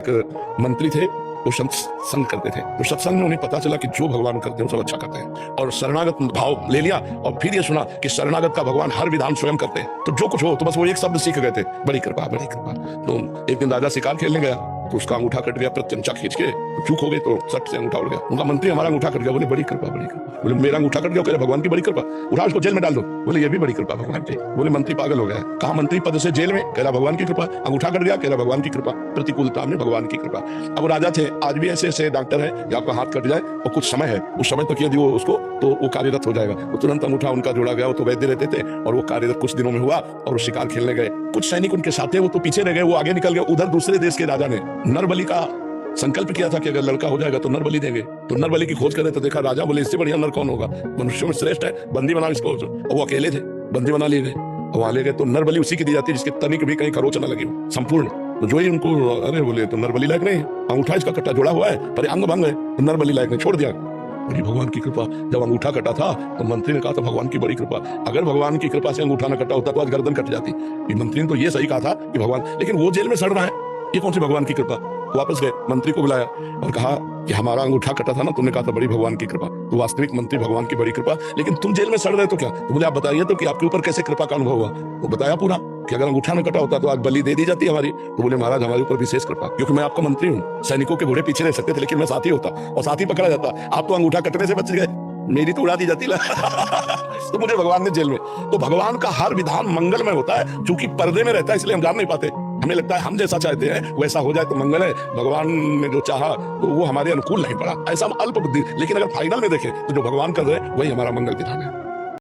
एक मंत्री थे, वो सत्संग करते थे। तो सत्संग में उन्हें पता चला कि जो भगवान करते हैं वो सब अच्छा करते हैं, और शरणागत भाव ले लिया। और फिर ये सुना कि शरणागत का भगवान हर विधान स्वयं करते हैं, तो जो कुछ हो तो बस वो एक शब्द सीख गए थे, बड़ी कृपा बड़ी कृपा। तो एक दिन राजा शिकार खेलने गया, तो उसका अंगूठा कट गया, प्रत्यंचा खींच के चूक हो गई, तो सट से अंगूठा उड़ गया। उनका मंत्री हमारा अंगूठा कट गया, बोले बड़ी कृपा बड़ी कृपा। बोले मेरा अंगूठा कट गया, कह रहे भगवान की बड़ी कृपा, उठा उसको जेल में डाल दो। बोले ये भी बड़ी कृपा भगवान की। बोले मंत्री पागल हो गया, कहा मंत्री पद से जेल में, कह रहा भगवान की कृपा। अंगूठा कट गया, कह रहा भगवान की कृपा। प्रतिकूलता में भगवान की कृपा। अब राजा थे, आज भी ऐसे ऐसे डॉक्टर है कि आपका हाथ कट जाए और कुछ समय है, उस समय तक यदि वो उसको तो वो कार्यरत हो जाएगा। वो तुरंत अंगूठा उनका जोड़ा गया, वो तो वैद्य रहते थे, और वो कार्यरत कुछ दिनों में हुआ, और वो शिकार खेलने गए। कुछ सैनिक उनके साथ थे, वो तो पीछे रह गए, वो आगे निकल गए। उधर दूसरे देश के राजा ने नरबली का संकल्प किया था कि अगर लड़का हो जाएगा तो नरबली देंगे। तो नरबली की खोज करे तो देखा राजा, बोले इससे बढ़िया नर कौन होगा, मनुष्यों में श्रेष्ठ है, बंदी बनाओ इसको। और वो अकेले थे, बंदी बना लिए गए, वहां ले गए। तो नरबली उसी की दी जाती है जिसके तनिक भी कहीं खरोच न लगी हो, संपूर्ण। तो जो ही उनको, अरे बोले तो नरबली लायक नहीं, अंगूठा इसका कट्टा जोड़ा हुआ है पर अंग भंग है, तो नरबली लायक नहीं, छोड़ दिया। बड़ी भगवान की कृपा। जब अंगूठा कटा था तो मंत्री ने कहा था भगवान की बड़ी कृपा। अगर भगवान की कृपा से अंगूठा न कटा होता तो आज गर्दन कट जाती। मंत्री ने तो ये सही कहा था कि भगवान, लेकिन वो जेल में सड़ रहा है, ये कौन सी भगवान की कृपा। वापस गए, मंत्री को बुलाया और कहा कि हमारा अंगूठा कटा था ना, तुमने कहा था बड़ी भगवान की कृपा। तो वास्तविक मंत्री भगवान की बड़ी कृपा, लेकिन तुम जेल में सड़ रहे तो क्या। तो बोले आप बताइए तो कि आपके ऊपर कैसे कृपा का अनुभव हुआ। तो बताया पूरा कि अगर अंगूठा न कटा होता तो आज बलि दे दी जाती हमारी। तो बोले महाराज हमारे ऊपर विशेष कृपा, क्योंकि मैं आपका मंत्री हूँ, सैनिकों के घोड़े पीछे रह सकते थे लेकिन मैं साथी होता और साथी पकड़ा जाता। आप तो अंगूठा कटने से बच गए, मेरी तो उड़ा दी जाती तो मुझे भगवान ने जेल में। तो भगवान का हर विधान मंगलमय होता है, क्योंकि पर्दे में रहता है इसलिए हम जान नहीं पाते। हमें लगता है हम जैसा चाहते हैं वैसा हो जाए तो मंगल है, भगवान ने जो चाहा तो वो हमारे अनुकूल नहीं पड़ा, ऐसा हम अल्प बुद्धि। लेकिन अगर फाइनल में देखें तो जो भगवान कर रहे हैं वही हमारा मंगल विधान है।